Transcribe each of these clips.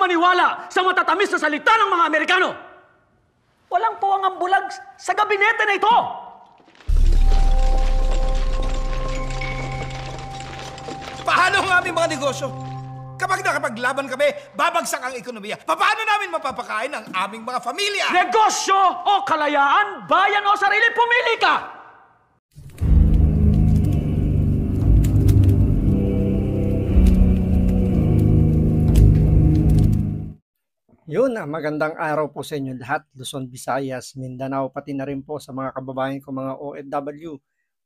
kayong maniwala sa matatamis na salita ng mga Amerikano. Walang puwang ang bulag sa gabinete na ito. Paano ang aming mga negosyo? Kapag nakapaglaban kami, babagsak ang ekonomiya. Paano namin mapapakain ang aming mga pamilya? Negosyo o kalayaan, bayan o sarili, pumili ka! Yun, magandang araw po sa inyo lahat, Luzon, Visayas, Mindanao, pati na rin po sa mga kababayan ko mga OFW.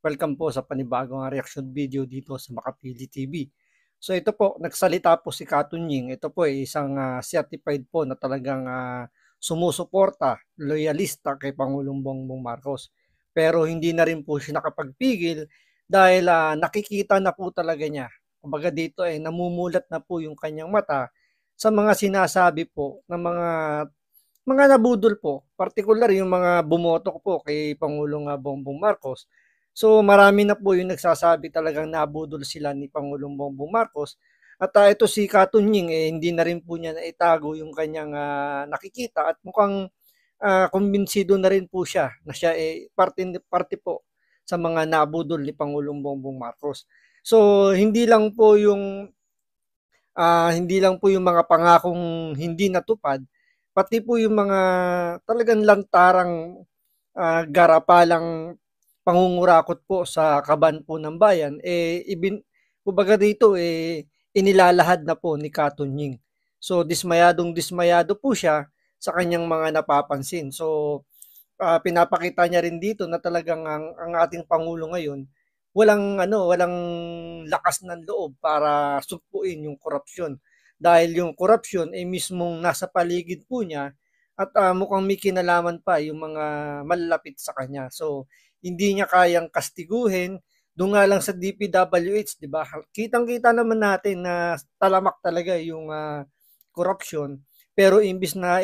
Welcome po sa panibagong reaction video dito sa Makapili TV. So ito po, nagsalita po si Katunying. Ito po ay isang certified po na talagang sumusuporta, loyalista kay Pangulong Bongbong Marcos. Pero hindi na rin po siya nakapagpigil dahil nakikita na po talaga niya. Kumbaga dito ay namumulat na po yung kanyang mata sa mga sinasabi po ng mga nabudol po, particular yung mga bumotok po kay Pangulong Bongbong Marcos. So marami na po yung nagsasabi talagang nabudol sila ni Pangulong Bongbong Marcos. At ito si Katunying hindi na rin po niya naitago yung kanyang nakikita at mukhang kumbinsido na rin po siya na siya parte po sa mga nabudol ni Pangulong Bongbong Marcos. So hindi lang po yung mga pangakong hindi natupad, pati po yung mga talagang lantarang garapalang pangungurakot po sa kaban po ng bayan, kumbaga dito inilalahad na po ni Katunying. So dismayado po siya sa kanyang mga napapansin. So pinapakita niya rin dito na talagang ang ating Pangulo ngayon walang lakas ng loob para sugpuin yung korupsyon. Dahil yung korupsyon ay mismong nasa paligid po niya at mukhang may kinalaman pa yung mga malalapit sa kanya. So hindi niya kayang kastiguhin. Doon nga lang sa DPWH, di ba? Kitang-kita naman natin na talamak talaga yung korupsyon. Pero imbis na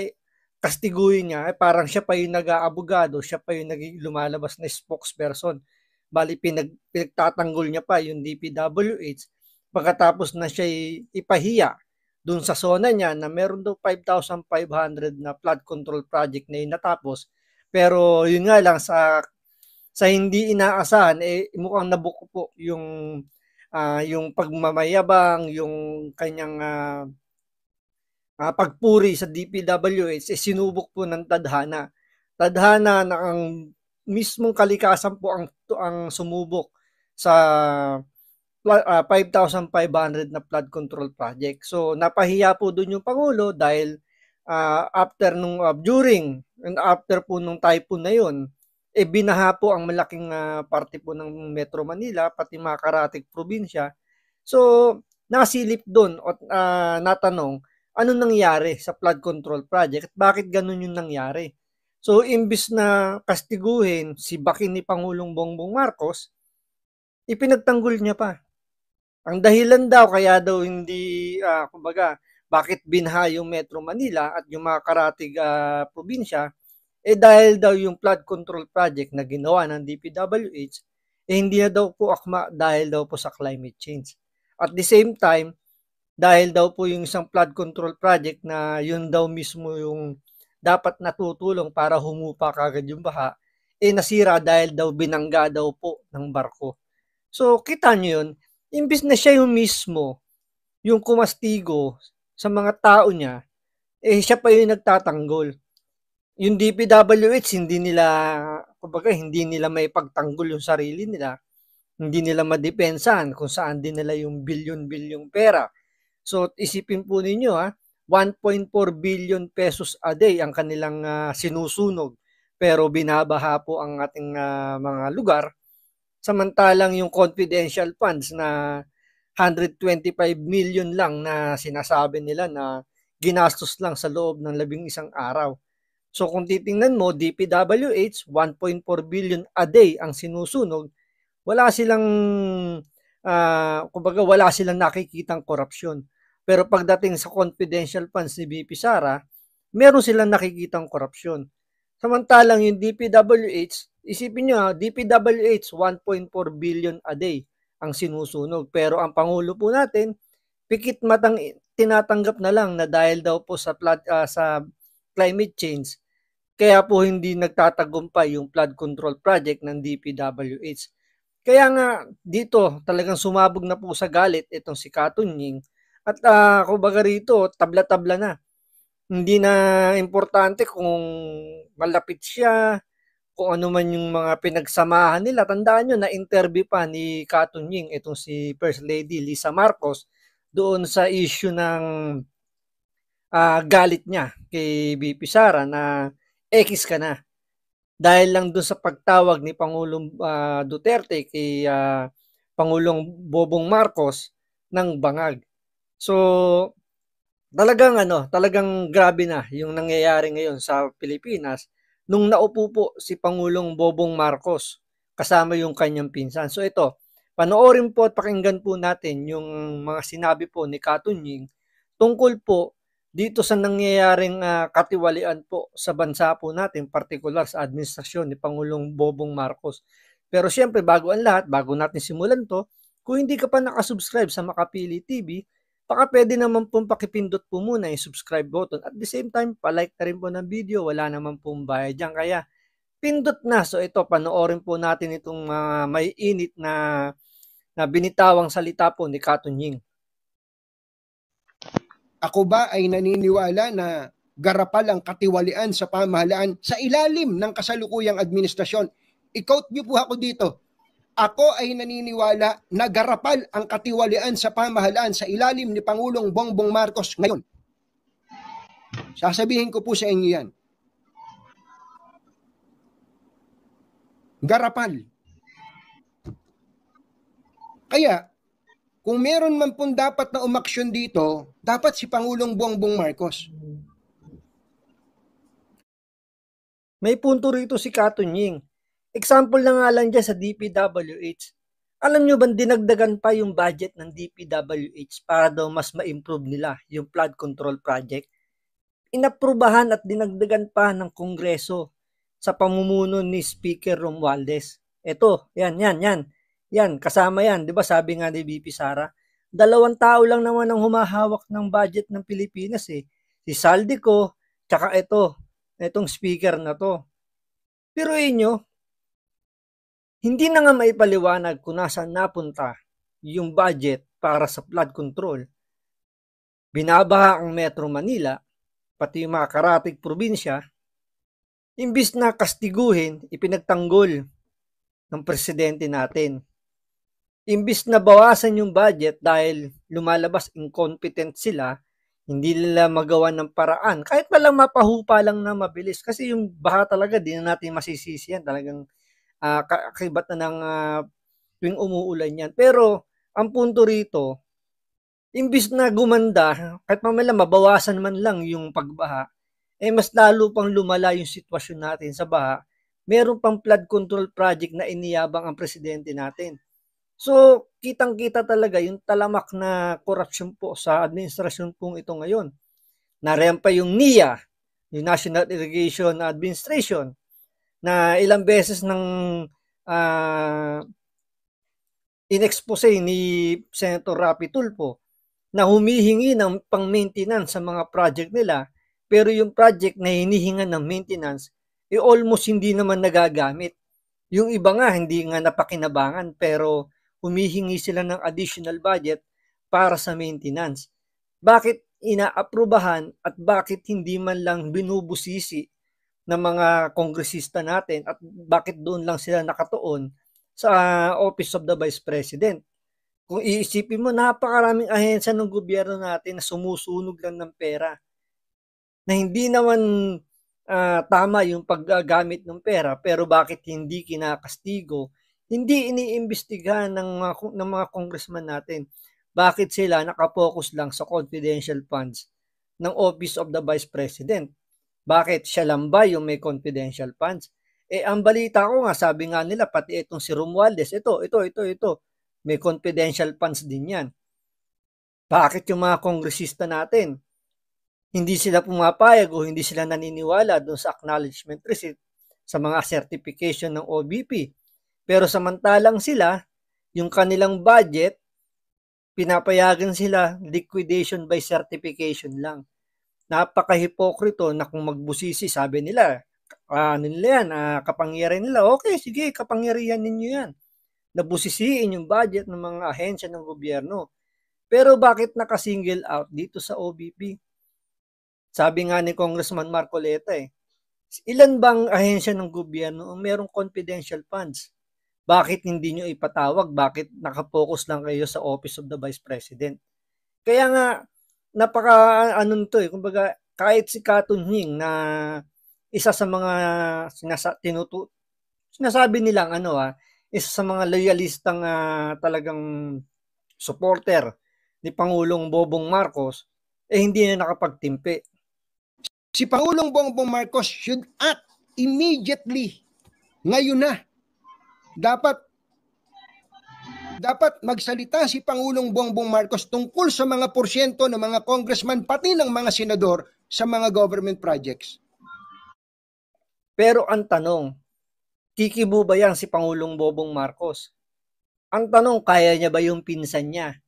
kastiguhin niya, parang siya pa yung nag-aabogado, siya pa yung lumalabas na spokesperson. Bali pinagtatanggol niya pa yung DPWH pagkatapos na siya ipahiya doon sa zona niya na meron daw 5,500 na flood control project na natapos. Pero yun nga lang sa hindi inaasahan mukhang nabuko po yung pagmamayabang, yung kanyang pagpuri sa DPWH sinubok po ng tadhana na ang mismong kalikasan po ang sumubok sa 5,500 na flood control project. So napahiya po doon yung Pangulo dahil during and after po nung typhoon na yun, binaha po ang malaking parte po ng Metro Manila, pati mga karatig probinsya. So nasilip doon at natanong ano nangyari sa flood control project at bakit ganun yung nangyari. So, imbis na kastiguhin si bakin ni Pangulong Bongbong Marcos, ipinagtanggol niya pa. Ang dahilan daw, kaya daw hindi, bakit binha yung Metro Manila at yung mga karatig probinsya, dahil daw yung flood control project na ginawa ng DPWH, hindi na daw po akma dahil daw po sa climate change. At the same time, dahil daw po yung isang flood control project na yun daw mismo yung dapat natutulong para humupa kagad yung baha, nasira dahil daw binangga daw po ng barko. So, kita nyo yun, imbis na siya yung mismo, yung kumastigo sa mga tao niya, siya pa yung nagtatanggol. Yung DPWH, hindi nila may pagtanggol yung sarili nila, hindi nila madepensahan kung saan din nila yung bilyon-bilyong pera. So, isipin po ninyo 1.4 billion pesos a day ang kanilang sinusunog pero binabaha po ang ating mga lugar samantalang yung confidential funds na 125 million lang na sinasabi nila na ginastos lang sa loob ng 11 araw. So kung titingnan mo, DPWH 1.4 billion a day ang sinusunog, wala silang nakikitang korupsyon. Pero pagdating sa confidential funds ni BP Sara, meron silang nakikitang korupsyon. Samantalang yung DPWH, isipin nyo DPWH 1.4 billion a day ang sinusunog. Pero ang Pangulo po natin, tinatanggap na lang na dahil daw po sa climate change, kaya po hindi nagtatagumpay yung flood control project ng DPWH. Kaya nga dito talagang sumabog na po sa galit itong si Katunying at kumbaga rito tabla-tabla na. Hindi na importante kung malapit siya, kung ano man yung mga pinagsamahan nila. Tandaan nyo, na-interview pa ni Katunying itong si First Lady Lisa Marcos doon sa issue ng galit niya kay BP Sara na X ka na. Dahil lang doon sa pagtawag ni Pangulong Duterte kay Pangulong Bobong Marcos ng bangag. So, talagang grabe na yung nangyayari ngayon sa Pilipinas nung naupo po si Pangulong Bobong Marcos kasama yung kanyang pinsan. So ito, panoorin po at pakinggan po natin yung mga sinabi po ni Katunying tungkol po dito sa nangyayaring katiwalian po sa bansa po natin, partikular sa administrasyon ni Pangulong Bobong Marcos. Pero siyempre, bago ang lahat, bago natin simulan to, kung hindi ka pa nakasubscribe sa Makapili TV, baka pwede naman pong pakipindot po muna yung subscribe button. At the same time, palike na rin po ng video, wala naman pong bayad dyan. Kaya, pindot na. So ito, panoorin po natin itong may init na binitawang salita po ni Katunying. Ako ba ay naniniwala na garapal ang katiwalian sa pamahalaan sa ilalim ng kasalukuyang administrasyon? I-quote niyo po ako dito. Ako ay naniniwala na garapal ang katiwalian sa pamahalaan sa ilalim ni Pangulong Bongbong Marcos ngayon. Sasabihin ko po sa inyo yan. Garapal. Kaya, kung meron man pong dapat na umaksyon dito, dapat si Pangulong Bongbong Marcos. May punto rito si Katunying. Example na nga lang dyan sa DPWH. Alam nyo ba dinagdagan pa yung budget ng DPWH para daw mas ma-improve nila yung flood control project? Inaprubahan at dinagdagan pa ng Kongreso sa pamumuno ni Speaker Romualdez. Ito, yan. Yan, kasama yan. Di ba sabi nga ni BP Sara, 2 tao lang naman ang humahawak ng budget ng Pilipinas eh. Si Saldico, tsaka itong speaker na to. Pero inyo, hindi na nga maipaliwanag kung nasaan napunta yung budget para sa flood control. Binabaha ang Metro Manila, pati yung mga karatig probinsya, imbis na kastiguhin, ipinagtanggol ng presidente natin. Imbis na bawasan yung budget dahil lumalabas incompetent sila, hindi nila magawa ng paraan. Kahit palang mapahupa lang na mabilis. Kasi yung baha talaga, di na natin masisisi yan. Talagang kakibat na ng tuwing umuulan yan. Pero, ang punto rito, imbis na gumanda, kahit mamaya mabawasan man lang yung pagbaha, mas lalo pang lumala yung sitwasyon natin sa baha. Meron pang flood control project na iniyabang ang presidente natin. So, kitang-kita talaga yung talamak na korupsyon po sa administrasyon pong ito ngayon. Nariyan pa yung NIA, yung National Irrigation Administration, na ilang beses ng inexpose ni Senator Rapi Tulfo na humihingi ng pang-maintenance sa mga project nila, pero yung project na hinihingan ng maintenance, almost hindi naman nagagamit. Yung iba nga, hindi nga napakinabangan, pero humihingi sila ng additional budget para sa maintenance. Bakit inaaprubahan at bakit hindi man lang binubusisi ng mga kongresista natin at bakit doon lang sila nakatuon sa Office of the Vice President? Kung iisipin mo, napakaraming ahensya ng gobyerno natin na sumusunog lang ng pera na hindi naman tama yung paggamit ng pera, pero bakit hindi kinakastigo? Hindi iniimbestigahan ng mga congressman natin. Bakit sila nakapokus lang sa confidential funds ng Office of the Vice President? Bakit siya lang ba yung may confidential funds? Ang balita ko nga, sabi nga nila, pati itong si Romualdez, ito, may confidential funds din yan. Bakit yung mga kongresista natin, hindi sila pumapayag o hindi sila naniniwala doon sa acknowledgement receipt sa mga certification ng OBP? Pero samantalang sila, yung kanilang budget, pinapayagan sila liquidation by certification lang. Napaka-hipokrito na kung magbusisi, sabi nila, ano nila yan, kapangyarihan nila. Okay, sige, kapangyarihan ninyo yan. Nabusisiin yung budget ng mga ahensya ng gobyerno. Pero bakit naka-single out dito sa OBP? Sabi nga ni Congressman Marcoleta ilan bang ahensya ng gobyerno ang merong confidential funds? Bakit hindi nyo ipatawag? Bakit nakapokus lang kayo sa Office of the Vice President? Kaya nga, kumbaga, kahit si Katunying na isa sa mga sinasabi nilang isa sa mga loyalistang talagang supporter ni Pangulong Bobong Marcos, hindi na nakapagtimpi. Si Pangulong Bongbong Marcos should act immediately. Ngayon na. Dapat magsalita si Pangulong Bongbong Marcos tungkol sa mga porsyento ng mga congressman pati ng mga senador sa mga government projects. Pero ang tanong, kikibo ba yan si Pangulong Bongbong Marcos? Ang tanong, kaya niya ba yung pinsan niya?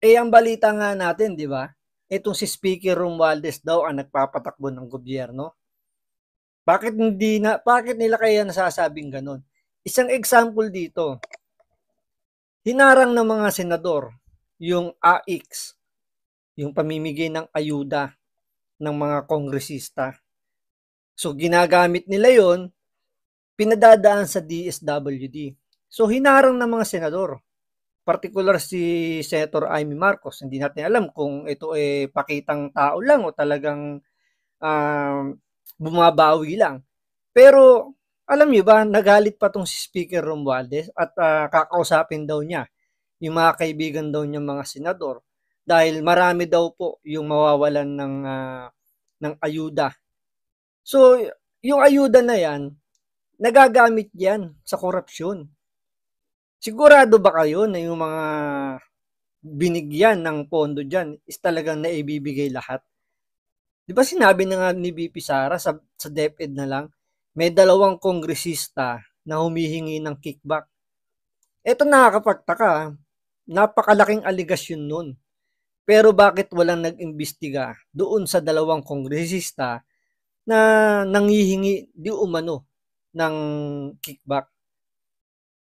Ang balita nga natin, di ba? Itong si Speaker Romualdez daw ang nagpapatakbo ng gobyerno. Bakit nila kaya nasasabing ganun? Isang example dito, hinarang ng mga senador yung AIX, yung pamimigay ng ayuda ng mga kongresista. So ginagamit nila yon, pinadadaan sa DSWD. So hinarang ng mga senador, particular si Senator Amy Marcos. Hindi natin alam kung ito pakitang tao lang o talagang bumabawi lang. Pero alam niyo ba, nagalit pa tong si Speaker Romualdez at kakausapin daw niya yung mga kaibigan daw niya mga senador dahil marami daw po yung mawawalan ng ayuda. So, yung ayuda na yan, nagagamit yan sa korupsyon. Sigurado ba kayo na yung mga binigyan ng pondo dyan is talagang naibibigay lahat? Di ba sinabi na nga ni VP Sara sa DepEd na lang, may 2 kongresista na humihingi ng kickback. Ito nakakapagtaka, napakalaking aligasyon nun. Pero bakit walang nag-imbestiga doon sa 2 kongresista na nanghihingi di umano ng kickback?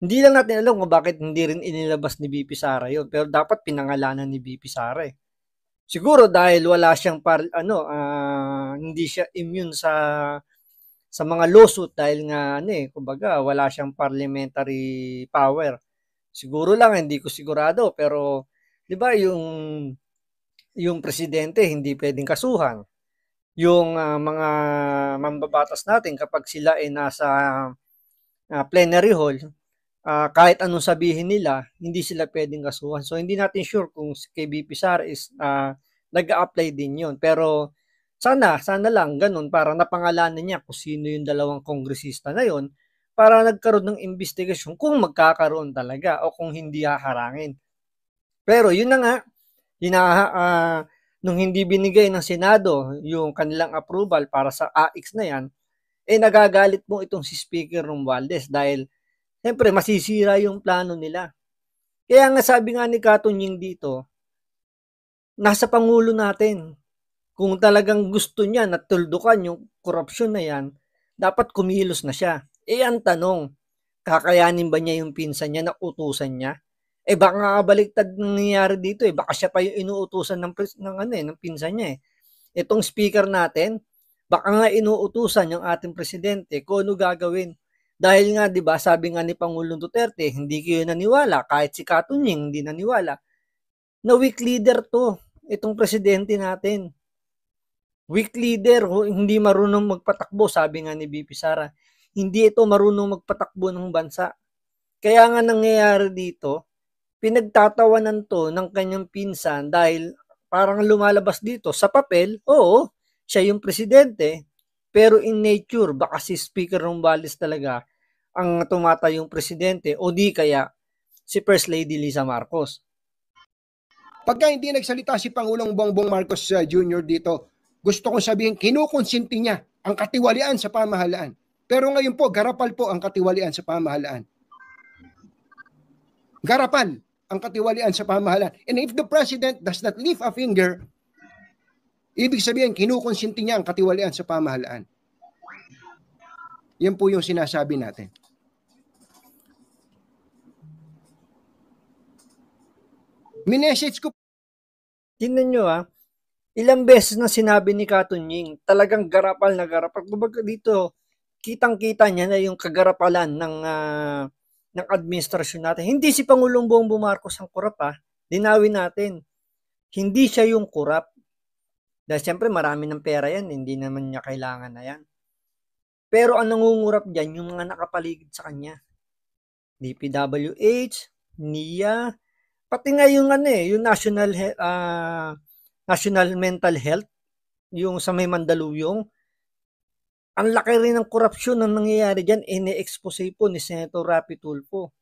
Hindi lang natin alam kung bakit hindi rin inilabas ni VP Sara yun. Pero dapat pinangalanan ni VP Sara Siguro dahil wala siyang hindi siya immune sa mga lawsuit dahil nga kumbaga wala siyang parliamentary power. Siguro lang, hindi ko sigurado, pero 'di ba yung presidente hindi pwedeng kasuhan. Yung mga mambabatas natin kapag sila ay nasa plenary hall, kahit anong sabihin nila, hindi sila pwedeng kasuhan. So hindi natin sure kung kay VP Sara is nag-a-apply din yun. Pero sana lang ganun para napangalanan niya kung sino yung 2 kongresista na yun para nagkaroon ng investigasyon kung magkakaroon talaga o kung hindi haharangin. Pero yun na nga, nung hindi binigay ng Senado yung kanilang approval para sa AIX na yan, nagagalit mo itong si Speaker Romualdez dahil siyempre masisira yung plano nila. Kaya nga sabi nga ni Katunying dito, nasa Pangulo natin. Kung talagang gusto niya na tuldukan yung korupsyon na yan, dapat kumilos na siya. Ang tanong, kakayanin ba niya yung pinsan niya na utusan niya? Baka nga baliktad nangyayari dito Baka siya pa yung inuutusan ng pinsan niya Itong speaker natin, baka nga inuutusan yung ating presidente kung ano gagawin. Dahil nga, di ba, sabi nga ni Pangulong Duterte, hindi kayo naniwala, kahit si Katunying hindi naniwala, na weak leader to, itong presidente natin. Weak leader, hindi marunong magpatakbo, sabi nga ni VP Sara. Hindi ito marunong magpatakbo ng bansa. Kaya nga nangyayari dito, pinagtatawanan to ng kanyang pinsan dahil parang lumalabas dito sa papel, oo, siya yung presidente, pero in nature, baka si Speaker Romualdez talaga ang tumatayong presidente o di kaya si First Lady Lisa Marcos. Pagka hindi nagsalita si Pangulong Bongbong Marcos Jr. dito, gusto kong sabihin, kinukonsinti niya ang katiwalian sa pamahalaan. Pero ngayon po, garapal po ang katiwalian sa pamahalaan. Garapal. ang katiwalian sa pamahalaan. And if the president does not lift a finger, ibig sabihin, kinukonsinti niya ang katiwalian sa pamahalaan. Yan po yung sinasabi natin. Minessage ko. Tingnan nyo ilang beses na sinabi ni Katunying, talagang garapal na garapal. Kumbaga dito, kitang-kita niya na yung kagarapalan ng administrasyon natin. Hindi si Pangulong Bongbong Marcos ang kurap Linawin natin. Hindi siya yung kurap. Dahil siyempre marami ng pera yan, hindi naman niya kailangan na yan. Pero ang nangungurap dyan, yung mga nakapaligid sa kanya. DPWH, NIA, pati nga yung yung National Mental Health, yung sa may Mandaluyong, ang laki rin ng korupsyon na nangyayari dyan, ine-expose po ni Senator Rapi Tulfo.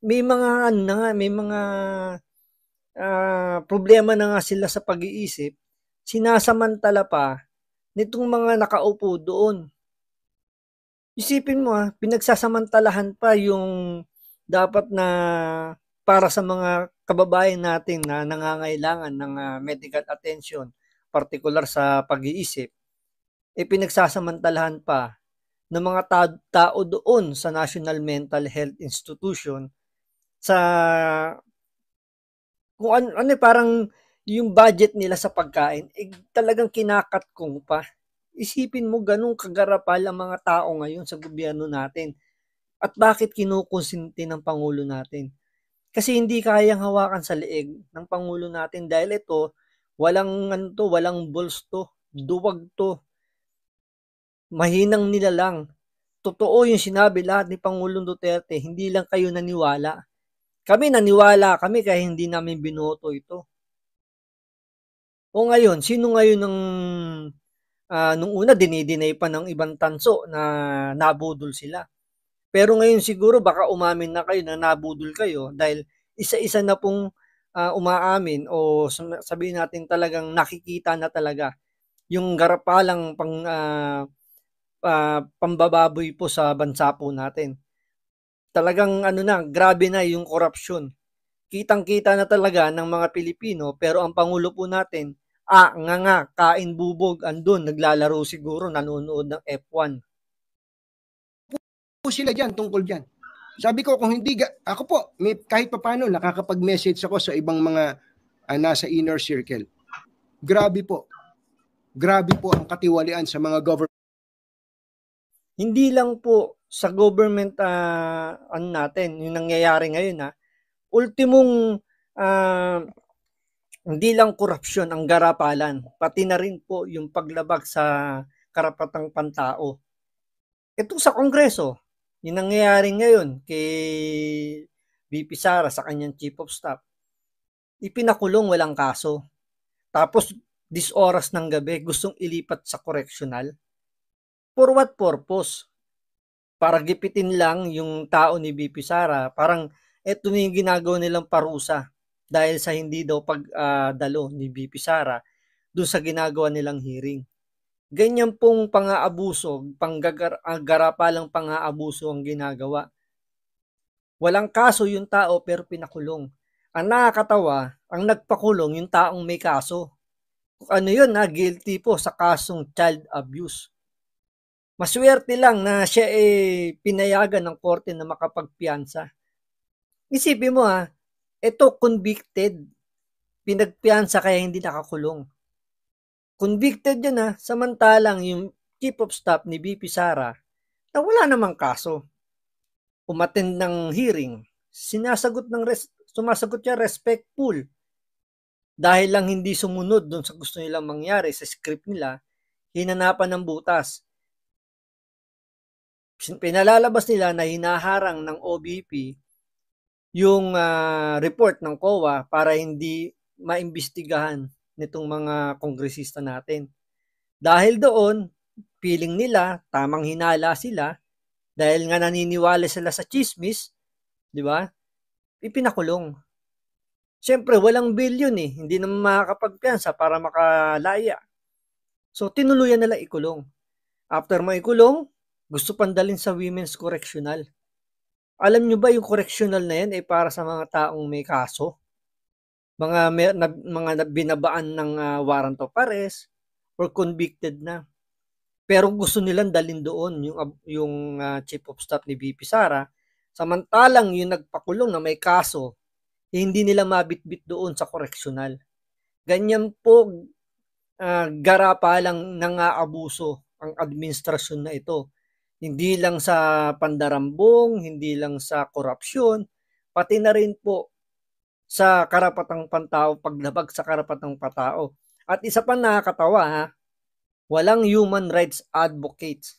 May mga problema na nga sila sa pag-iisip, sinasamantala pa nitong mga nakaupo doon. Isipin mo pinagsasamantalahan pa yung dapat na para sa mga kababayan natin na nangangailangan ng medical attention, particular sa pag-iisip, pinagsasamantalahan pa ng mga tao doon sa National Mental Health Institution sa kung parang yung budget nila sa pagkain, talagang kinakatkong pa. Isipin mo ganun kagarapal ang mga tao ngayon sa gobyerno natin. At bakit kinukonsinti ng Pangulo natin? Kasi hindi kayang hawakan sa leeg ng Pangulo natin dahil ito, walang balls to, duwag to. Mahinang nila lang. Totoo yung sinabi lahat ni Pangulong Duterte, hindi lang kayo naniwala. Kami naniwala kami kaya hindi namin binoto ito. O ngayon, sino ngayon nung una dinidinay pa ng ibang tanso na nabudol sila. Pero ngayon siguro baka umamin na kayo na nabudol kayo dahil isa-isa na pong umaamin o sabihin natin talagang nakikita na talaga yung garapalang pambababoy po sa bansa po natin. Talagang grabe na yung korupsyon. Kitang-kita na talaga ng mga Pilipino pero ang Pangulo po natin, kain bubog, andun, naglalaro siguro, nanonood ng F1. Sila dyan tungkol dyan. Sabi ko kung hindi, ako po, kahit paano nakakapag-message ako sa ibang mga nasa inner circle. Grabe po ang katiwalian sa mga government. Hindi lang po sa government natin, yung nangyayari ngayon ultimong hindi lang korupsyon ang garapalan, pati na rin po yung paglabag sa karapatang pantao. Ito sa Kongreso, yung nangyayari ngayon kay VP Sara sa kanyang Chief of Staff, ipinakulong walang kaso. Tapos, 10 oras ng gabi, gustong ilipat sa correctional. For what purpose? Para gipitin lang yung tao ni VP Sara. Parang ito na yung ginagawa nilang parusa dahil sa hindi daw pagdalo ni VP Sara doon sa ginagawa nilang hearing. Ganyan pong pang-aabuso, garapalang pang-aabuso ang ginagawa. Walang kaso yung tao pero pinakulong. Ang nakakatawa, ang nagpakulong yung taong may kaso. Ano yun guilty po sa kasong child abuse. Maswerte lang na siya pinayagan ng korte na makapagpiyansa. Isipin mo ito convicted. Pinagpiyansa kaya hindi nakakulong. Convicted yun samantalang yung Chief of Staff ni VP Sara na wala namang kaso. Umattend ng hearing, sumasagot siya respectful. Dahil lang hindi sumunod doon sa gusto nilang mangyari sa script nila, hinanapan ng butas. Pinalalabas nila na hinaharang ng OBP yung report ng COA para hindi maimbestigahan nitong mga kongresista natin. Dahil doon, feeling nila, tamang hinala sila, dahil nga naniniwala sila sa chismis, di ba? Ipinakulong. Siyempre, walang bail yun Hindi naman makakapagpiyansa para makalaya. So, tinuluyan nila ikulong. After maikulong, gusto pandalin sa women's correctional. Alam nyo ba yung correctional na yan ay para sa mga taong may kaso? Mga binabaan ng warrant of arrest or convicted na. Pero gusto nilang dalhin doon yung Chief of Staff ni VP Sara. Samantalang yung nagpakulong na may kaso, hindi nila mabitbit doon sa correctional. Ganyan po garapalang nang-aabuso ang administrasyon na ito. Hindi lang sa pandarambong, hindi lang sa korupsyon, pati na rin po sa karapatang pantao, paglabag sa karapatang patao. At isa pa nakakatawa ha, walang human rights advocates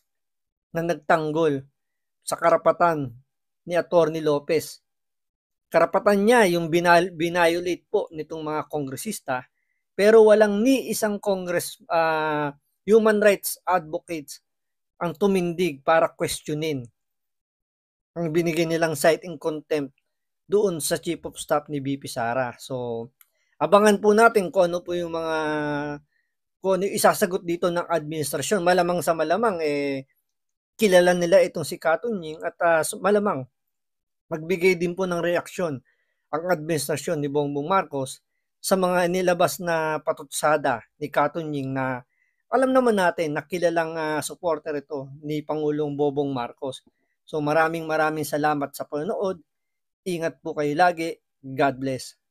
na nagtanggol sa karapatan ni Attorney Lopez. Karapatan niya yung binayolate po nitong mga kongresista, pero walang ni isang human rights advocates ang tumindig para questionin ang binigay nilang cite in contempt doon sa Chief of Staff ni VP Sara. So, abangan po natin kung ano po yung isasagot dito ng administrasyon. Malamang sa malamang, kilala nila itong si Katunying at malamang magbigay din po ng reaksyon ang administrasyon ni Bongbong Marcos sa mga nilabas na patutsada ni Katunying na alam naman natin na kilalang supporter ito ni Pangulong Bongbong Marcos. So maraming salamat sa panonood. Ingat po kayo lagi. God bless.